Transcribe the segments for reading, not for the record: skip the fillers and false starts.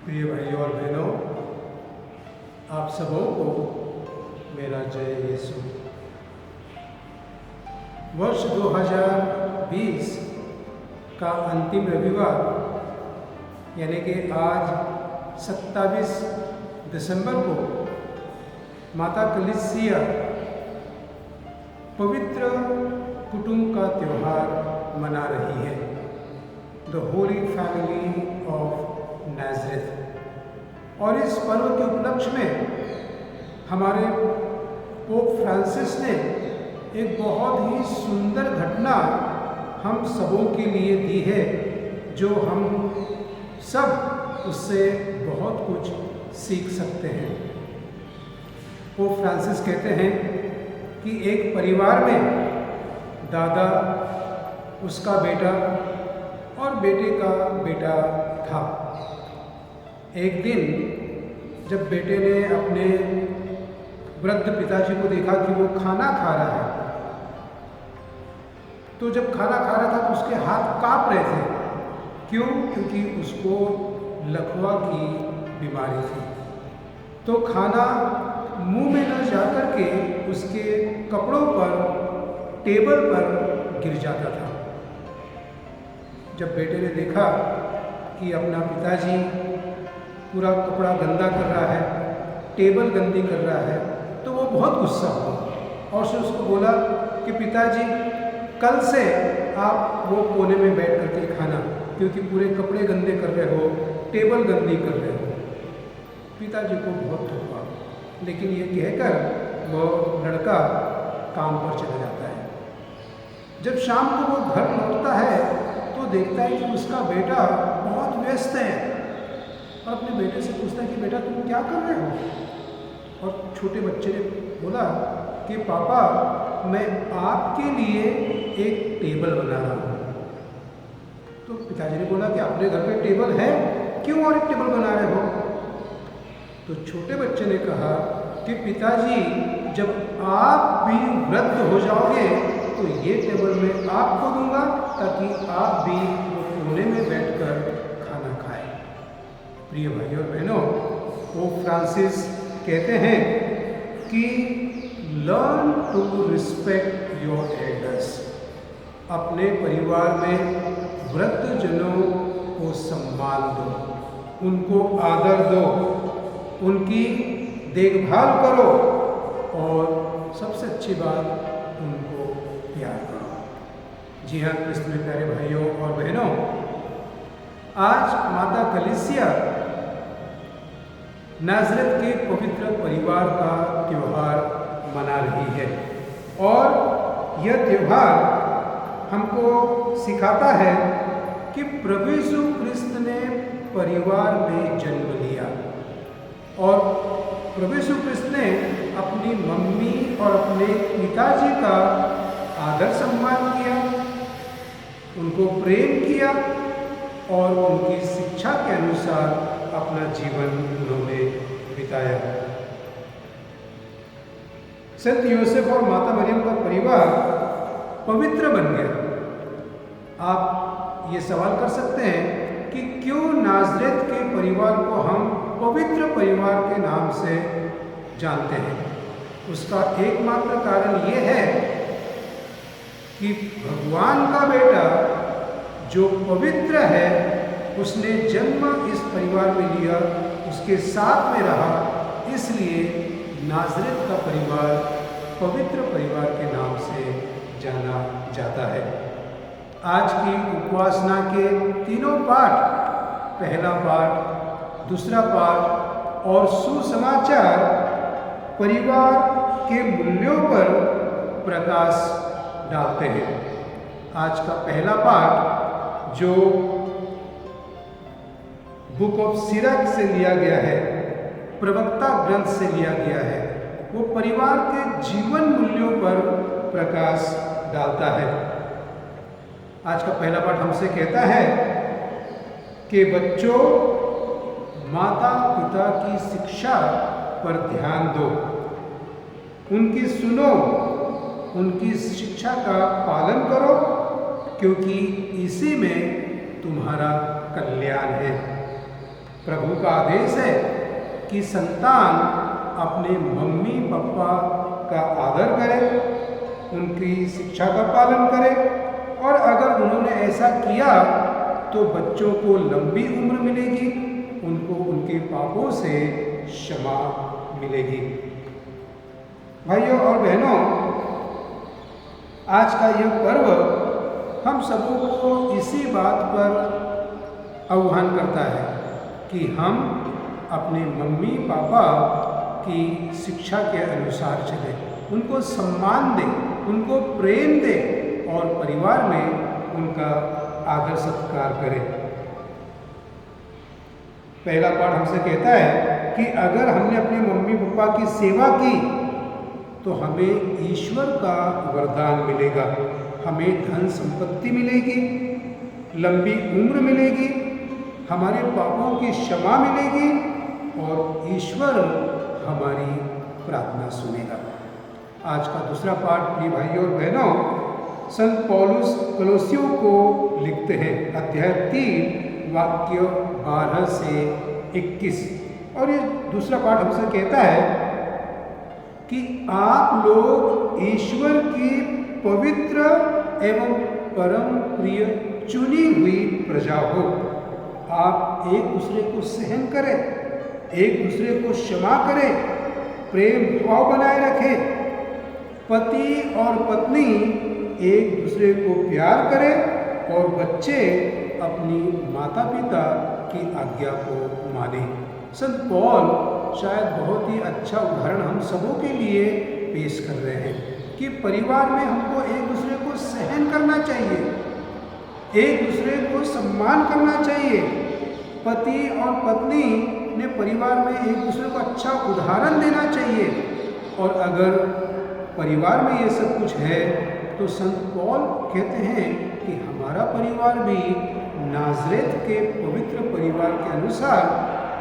प्रिय भाइयों और बहनों, आप सबों को मेरा जय यीशु। वर्ष 2020 का अंतिम रविवार यानी कि आज 27 दिसंबर को माता कलीसिया पवित्र कुटुंब का त्यौहार मना रही है, the Holi family of Nazareth. और इस पर्व के उपलक्ष्य में हमारे पोप फ्रांसिस ने एक बहुत ही सुंदर घटना हम सबों के लिए दी है, जो हम सब उससे बहुत कुछ सीख सकते हैं। पोप फ्रांसिस कहते हैं कि एक परिवार में दादा, उसका बेटा और बेटे का बेटा था। एक दिन जब बेटे ने अपने वृद्ध पिताजी को देखा कि वो खाना खा रहा है, तो जब खाना खा रहा था तो उसके हाथ कांप रहे थे। क्यों? क्योंकि उसको लकवा की बीमारी थी। तो खाना मुंह में न जाकर के उसके कपड़ों पर, टेबल पर गिर जाता था। जब बेटे ने देखा कि अपना पिताजी पूरा कपड़ा गंदा कर रहा है, टेबल गंदी कर रहा है, तो वो बहुत गुस्सा हुआ और उसने उसको बोला कि पिताजी, कल से आप वो कोने में बैठ करके खाना, क्योंकि पूरे कपड़े गंदे कर रहे हो, टेबल गंदी कर रहे हो। पिताजी को बहुत दुख हुआ, लेकिन ये कहकर वो लड़का काम पर चला जाता है। जब शाम को वो घर लौटता है तो देखता है कि उसका बेटा बहुत व्यस्त है और अपने बेटे से पूछता है कि बेटा तुम क्या कर रहे हो? और छोटे बच्चे ने बोला कि पापा, मैं आपके लिए एक टेबल बना रहा हूँ। तो पिताजी ने बोला कि अपने घर पे टेबल है, क्यों और एक टेबल बना रहे हो? तो छोटे बच्चे ने कहा कि पिताजी, जब आप भी वृद्ध हो जाओगे तो ये टेबल मैं आपको दूंगा, ताकि आप भी वो कोने में बैठकर खाना खाएं। प्रिय भाइयों और बहनों, पोप फ्रांसिस कहते हैं कि learn to respect your elders. अपने परिवार में वृद्धजनों को सम्मान दो, उनको आदर दो, उनकी देखभाल करो और सबसे अच्छी बात, उनको प्यार करो। जी हाँ, क्रिस्त में प्यारे भाइयों और बहनों, आज माता कलीसिया नाज़रेथ के पवित्र परिवार का त्यौहार मना रही है और यह त्यौहार हमको सिखाता है कि प्रभु यीशु क्रिस्त ने परिवार में जन्म लिया और प्रभु यीशु क्रिस्त ने अपनी मम्मी और अपने पिताजी का आदर सम्मान किया, उनको प्रेम किया और उनकी शिक्षा के अनुसार अपना जीवन उन्होंने बिताया। संत यूसुफ और माता मरियम का परिवार पवित्र बन गया। आप ये सवाल कर सकते हैं कि क्यों नाज़रेथ के परिवार को हम पवित्र परिवार के नाम से जानते हैं? उसका एकमात्र कारण ये है कि भगवान का बेटा जो पवित्र है, उसने जन्म इस परिवार में लिया, उसके साथ में रहा, इसलिए नाज़रेथ का परिवार पवित्र परिवार के नाम से जाना जाता है। आज की उपासना के तीनों पाठ, पहला पाठ, दूसरा पाठ और सुसमाचार परिवार के मूल्यों पर प्रकाश डालते हैं। आज का पहला पाठ जो बुक ऑफ सिराक से लिया गया है, प्रवक्ता ग्रंथ से लिया गया है, वो परिवार के जीवन मूल्यों पर प्रकाश डालता है। आज का पहला पाठ हमसे कहता है कि बच्चों, माता पिता की शिक्षा पर ध्यान दो, उनकी सुनो, उनकी शिक्षा का पालन करो, क्योंकि इसी में तुम्हारा कल्याण है। प्रभु का आदेश है कि संतान अपने मम्मी पापा का आदर करे, उनकी शिक्षा का पालन करे, और अगर उन्होंने ऐसा किया तो बच्चों को लंबी उम्र मिलेगी, उनको उनके पापों से क्षमा मिलेगी। भाइयों और बहनों, आज का यह पर्व हम सबों को इसी बात पर आह्वान करता है कि हम अपने मम्मी पापा की शिक्षा के अनुसार चलें, उनको सम्मान दें, उनको प्रेम दें और परिवार में उनका आदर सत्कार करें। पहला पाठ हमसे कहता है कि अगर हमने अपने मम्मी पापा की सेवा की तो हमें ईश्वर का वरदान मिलेगा, हमें धन संपत्ति मिलेगी, लंबी उम्र मिलेगी, हमारे पापों की क्षमा मिलेगी और ईश्वर हमारी प्रार्थना सुनेगा। आज का दूसरा पाठ प्रिय भाइयों और बहनों, संत पौलुस कलोसियों को लिखते हैं, अध्याय 3 वाक्य 12 से 21, और ये दूसरा पाठ हमसे कहता है कि आप लोग ईश्वर की पवित्र एवं परम प्रिय चुनी हुई प्रजा हो। आप एक दूसरे को सहन करें, एक दूसरे को क्षमा करें, प्रेम भाव बनाए रखें, पति और पत्नी एक दूसरे को प्यार करें और बच्चे अपनी माता पिता की आज्ञा को माने। संत पौल शायद बहुत ही अच्छा उदाहरण हम सबों के लिए पेश कर रहे हैं कि परिवार में हमको एक दूसरे को सहन करना चाहिए, एक दूसरे को सम्मान करना चाहिए। पति और पत्नी ने परिवार में एक दूसरे को अच्छा उदाहरण देना चाहिए, और अगर परिवार में ये सब कुछ है तो संत पौल कहते हैं कि हमारा परिवार भी नाज़रेत के पवित्र परिवार के अनुसार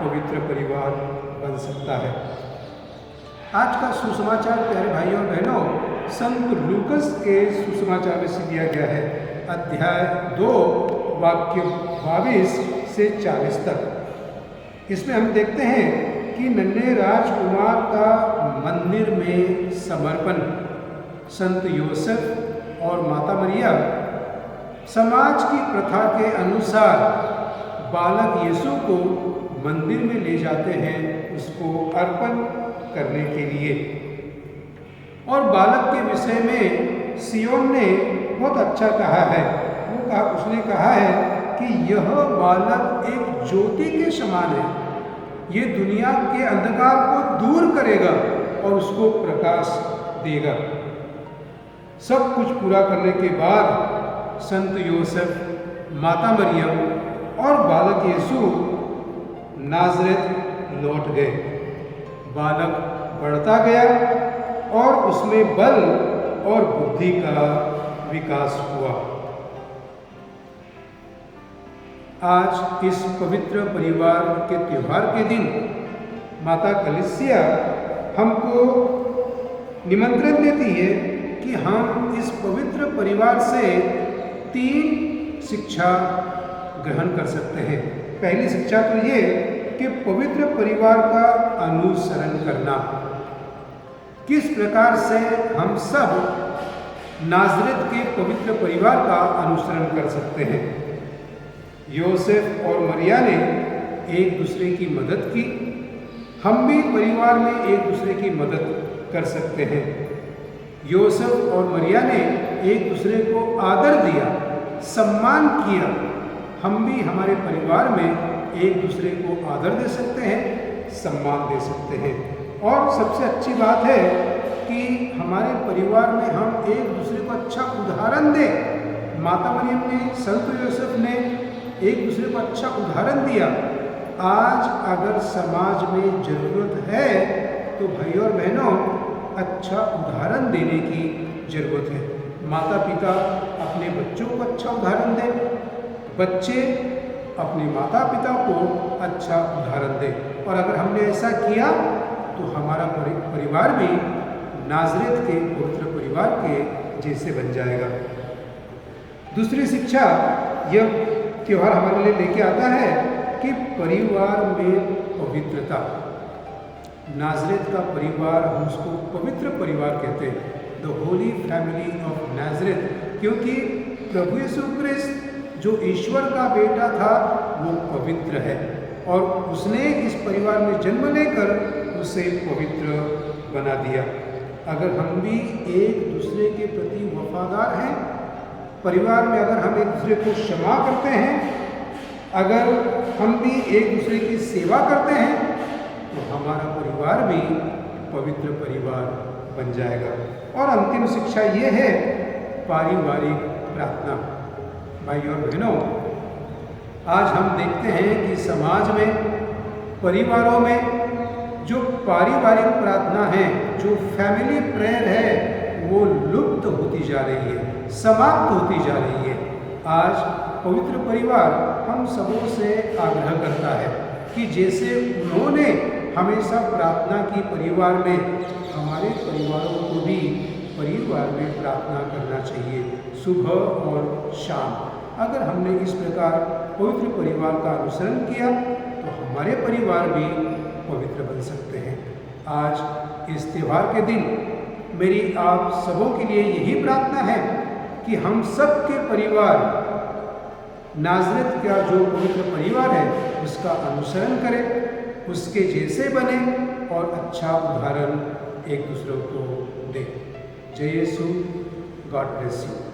पवित्र परिवार बन सकता है। आज का सुसमाचार प्यारे भाइयों और बहनों संत लूकस के सुसमाचार में से दिया गया है, अध्याय 2 वाक्य 22 से 40 तक। इसमें हम देखते हैं कि नन्हे राजकुमार का मंदिर में समर्पण। संत योसेफ और माता मरिया समाज की प्रथा के अनुसार बालक यीशु को मंदिर में ले जाते हैं उसको अर्पण करने के लिए। और बालक के विषय में सियोन ने बहुत अच्छा कहा है। उसने कहा है कि यह बालक एक ज्योति के समान है, ये दुनिया के अंधकार को दूर करेगा और उसको प्रकाश देगा। सब कुछ पूरा करने के बाद संत योसेफ, माता मरियम और बालक यीशु नाज़रेत लौट गए। बालक बढ़ता गया और उसमें बल और बुद्धि का विकास हुआ। आज इस पवित्र परिवार के त्योहार के दिन माता कलीसिया हमको निमंत्रण देती है कि हम इस पवित्र परिवार से 3 शिक्षा ग्रहण कर सकते हैं। पहली शिक्षा तो ये कि पवित्र परिवार का अनुसरण करना। किस प्रकार से हम सब नाज़रेत के पवित्र परिवार का अनुसरण कर सकते हैं। योसेफ और मरिया ने एक दूसरे की मदद की, हम भी परिवार में एक दूसरे की मदद कर सकते हैं। योसेफ और मरिया ने एक दूसरे को आदर दिया, सम्मान किया, हम भी हमारे परिवार में एक दूसरे को आदर दे सकते हैं, सम्मान दे सकते हैं। और सबसे अच्छी बात है कि हमारे परिवार में हम एक दूसरे को अच्छा उदाहरण दें। माता मरियम ने, संत योसेफ ने एक दूसरे को अच्छा उदाहरण दिया। आज अगर समाज में ज़रूरत है तो भाइयों और बहनों अच्छा उदाहरण देने की ज़रूरत है। माता पिता अपने बच्चों को अच्छा उदाहरण दें, बच्चे अपने माता पिता को अच्छा उदाहरण दें। और अगर हमने ऐसा किया तो हमारा परिवार भी नाज़रेत के पवित्र परिवार के जैसे बन जाएगा। दूसरी शिक्षा यह त्योहार हमारे लिए लेके आता है कि परिवार में पवित्रता, नाज़रेत का परिवार हम उसको पवित्र परिवार कहते हैं, द होली फैमिली ऑफ नाज़रेत, क्योंकि प्रभु यीशु क्रिस्त जो ईश्वर का बेटा था वो पवित्र है और उसने इस परिवार में जन्म लेकर उसे पवित्र बना दिया। अगर हम भी एक दूसरे के प्रति वफादार हैं, परिवार में अगर हम एक दूसरे को क्षमा करते हैं, अगर हम भी एक दूसरे की सेवा करते हैं, तो हमारा परिवार भी पवित्र परिवार बन जाएगा। और अंतिम शिक्षा ये है पारिवारिक प्रार्थना। भाई और बहनों, आज हम देखते हैं कि समाज में, परिवारों में जो पारिवारिक प्रार्थना है, जो फैमिली प्रेयर है, वो लुप्त होती जा रही है, समाप्त होती जा रही है। आज पवित्र परिवार हम सबों से आग्रह करता है कि जैसे उन्होंने हमेशा प्रार्थना की परिवार में, हमारे परिवारों को भी परिवार में प्रार्थना करना चाहिए, सुबह और शाम। अगर हमने इस प्रकार पवित्र परिवार का अनुसरण किया तो हमारे परिवार भी पवित्र बन सकते हैं। आज इस त्यौहार के दिन मेरी आप सबों के लिए यही प्रार्थना है कि हम सब के परिवार नाज़रेत का जो पवित्र परिवार है उसका अनुसरण करें, उसके जैसे बने और अच्छा उदाहरण एक दूसरे को दें। जय यीशु, गॉड ब्लेस यू।